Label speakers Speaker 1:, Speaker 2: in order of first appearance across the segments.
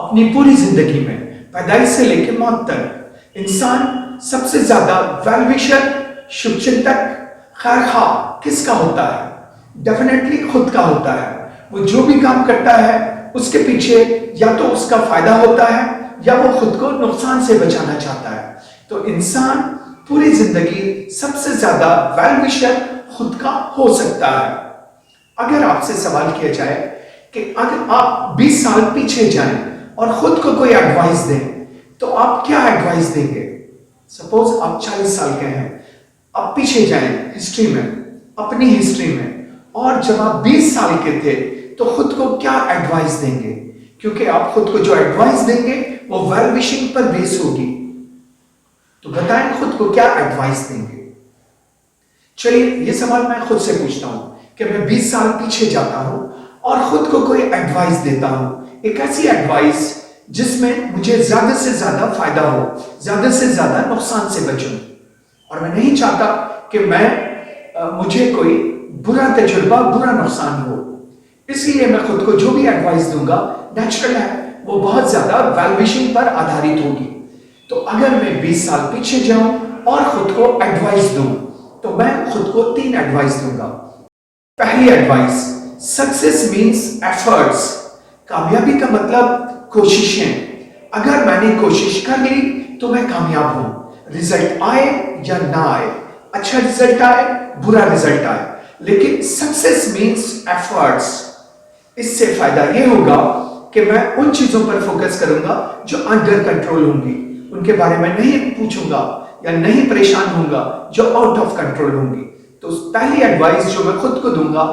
Speaker 1: अपनी पूरी जिंदगी में पैदाइश से लेकर मौत तक इंसान सबसे ज्यादा वेल विशर, शुभचिंतक, खैरख्वाह किसका होता है? डेफिनेटली खुद का होता है। वो जो भी काम करता है उसके पीछे या तो उसका फायदा होता है या वो खुद को नुकसान से बचाना चाहता है। तो इंसान पूरी जिंदगी सबसे ज्यादा वेल विशर खुद का हो सकता है। अगर आपसे सवाल किया जाए कि अगर आप 20 साल पीछे जाएं और खुद को कोई एडवाइस दें तो आप क्या एडवाइस देंगे? सपोज आप 40 साल के हैं, आप पीछे जाएं हिस्ट्री में, अपनी हिस्ट्री में, और जब आप 20 साल के थे तो खुद को क्या एडवाइस देंगे? क्योंकि आप खुद को जो एडवाइस देंगे वो वेल विशिंग पर बेस होगी। तो बताएं खुद को क्या एडवाइस देंगे? चलिए ये सवाल मैं खुद से पूछता हूं कि मैं 20 साल पीछे जाता हूं और खुद को कोई एडवाइस देता हूं, एक ऐसी एडवाइस जिसमें मुझे ज्यादा से ज्यादा फायदा हो, ज्यादा से ज्यादा नुकसान से बचूं, और मैं नहीं चाहता कि मुझे कोई बुरा तजुर्बा, बुरा नुकसान हो। इसलिए मैं खुद को जो भी एडवाइस दूंगा नेचुरल है, वो बहुत ज्यादा वेल विशिंग पर आधारित होगी। तो अगर मैं 20 साल पीछे जाऊं और खुद को एडवाइस दूं तो मैं खुद को 3 एडवाइस दूंगा। पहली एडवाइस, सक्सेस मीन्स एफर्ट्स। कामयाबी का मतलब कोशिशें। अगर मैंने कोशिश कर ली तो मैं कामयाब हूं। रिजल्ट आए या ना आए, अच्छा रिजल्ट आए, बुरा रिजल्ट आए, लेकिन सक्सेस मीन्स एफर्ट्स। इससे फायदा यह होगा कि मैं उन चीजों पर फोकस करूंगा जो अंडर कंट्रोल होंगी, उनके बारे में नहीं पूछूंगा या नहीं परेशान होऊंगा जो आउट ऑफ कंट्रोल होंगी। तो पहली एडवाइस जो मैं खुद को दूंगा,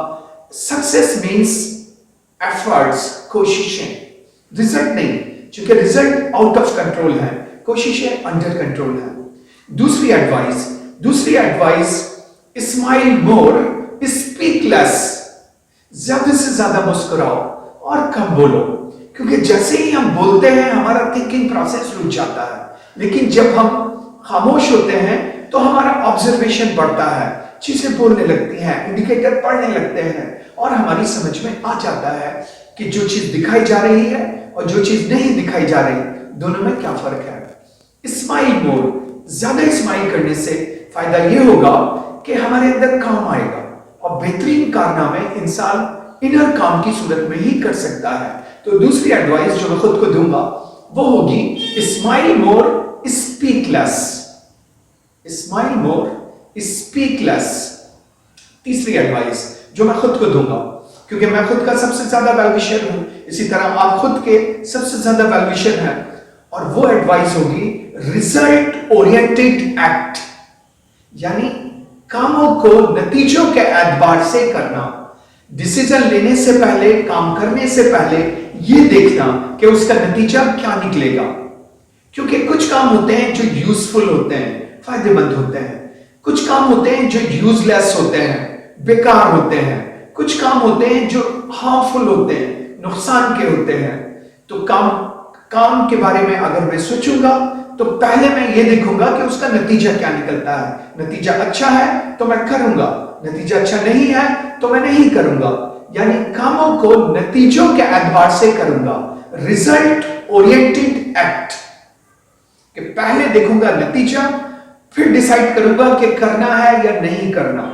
Speaker 1: सक्सेस मीन्स एफर्ट्स, कोशिशें, रिजल्ट नहीं, क्योंकि रिजल्ट आउट ऑफ कंट्रोल है, कोशिशें अंडर कंट्रोल है। दूसरी एडवाइस, स्माइल मोर, स्पीक लेस। ज्यादा से ज्यादा मुस्कुराओ और कम बोलो, क्योंकि जैसे ही हम बोलते हैं हमारा थिंकिंग प्रोसेस रुक जाता है, लेकिन जब हम खामोश होते हैं तो हमारा ऑब्जर्वेशन बढ़ता है, चीजें बोलने लगती हैं, इंडिकेटर पढ़ने लगते हैं और हमारी समझ में आ जाता है कि जो चीज दिखाई जा रही है और जो चीज नहीं दिखाई जा रही, दोनों में क्या फर्क है। स्माइल मोर, ज्यादा स्माइल करने से फायदा यह होगा कि हमारे अंदर काम आएगा, और बेहतरीन कारनामे इंसान इनर काम की सूरत में ही कर सकता है। तो दूसरी एडवाइस जो मैं खुद को दूंगा वो होगी स्माइल मोर, स्पीक लेस। स्माइल मोर, स्पीक लेस। तीसरी एडवाइस जो मैं खुद को दूंगा, क्योंकि मैं खुद का सबसे ज्यादा वेल विशर हूं, इसी तरह आप खुद के सबसे ज्यादा वेल विशर हैं, और वो एडवाइस होगी रिजल्ट ओरिएंटेड एक्ट, यानी कामों को नतीजों के एतबार से करना। डिसीजन लेने से पहले, काम करने से पहले ये देखना कि उसका नतीजा क्या निकलेगा, क्योंकि कुछ काम होते हैं जो यूजफुल होते हैं, फायदेमंद होते हैं, कुछ काम होते हैं जो यूजलेस होते हैं, बेकार होते हैं, कुछ काम होते हैं जो हार्मफुल होते हैं, नुकसान के होते हैं। तो काम के बारे में अगर मैं सोचूंगा तो पहले मैं ये देखूंगा कि उसका नतीजा क्या निकलता है। नतीजा अच्छा है तो मैं करूंगा, नतीजा अच्छा नहीं है तो मैं नहीं करूंगा, यानी कामों को नतीजों के एतबार से करूंगा। रिजल्ट ओरिएंटेड एक्ट, कि पहले देखूंगा नतीजा, फिर डिसाइड करूंगा कि करना है या नहीं करना।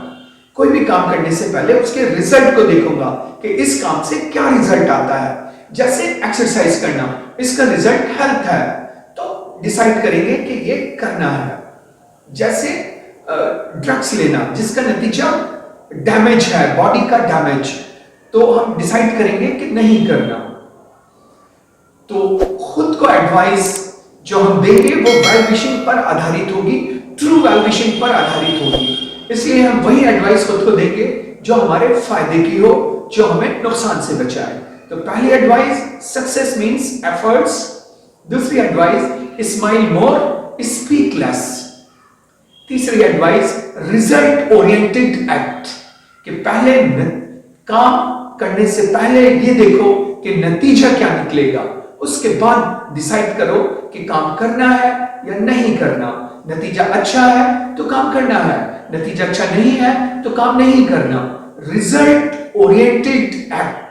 Speaker 1: कोई भी काम करने से पहले उसके रिजल्ट को देखूंगा कि इस काम से क्या रिजल्ट आता है। जैसे एक्सरसाइज करना, इसका रिजल्ट हेल्थ है तो डिसाइड करेंगे कि ये करना है। जैसे ड्रग्स लेना, जिसका नतीजा डैमेज है, बॉडी का डैमेज, तो हम डिसाइड करेंगे कि नहीं करना। तो खुद को एडवाइस जो हम देंगे वो वेल विशिंग पर आधारित होगी, ट्रू वेल विशिंग पर आधारित होगी। इसलिए हम वही एडवाइस खुद को देंगे जो हमारे फायदे की हो, जो हमें नुकसान से बचाए। तो पहली एडवाइस, सक्सेस मीन्स एफर्ट्स। दूसरी एडवाइस, स्माइल मोर, स्पीक लेस। तीसरी एडवाइस, रिजल्ट ओरिएंटेड एक्ट, कि पहले काम करने से पहले ये देखो कि नतीजा क्या निकलेगा, उसके बाद डिसाइड करो कि काम करना है या नहीं करना। नतीजा अच्छा है तो काम करना है, नतीजा अच्छा नहीं है तो काम नहीं करना। Result oriented act.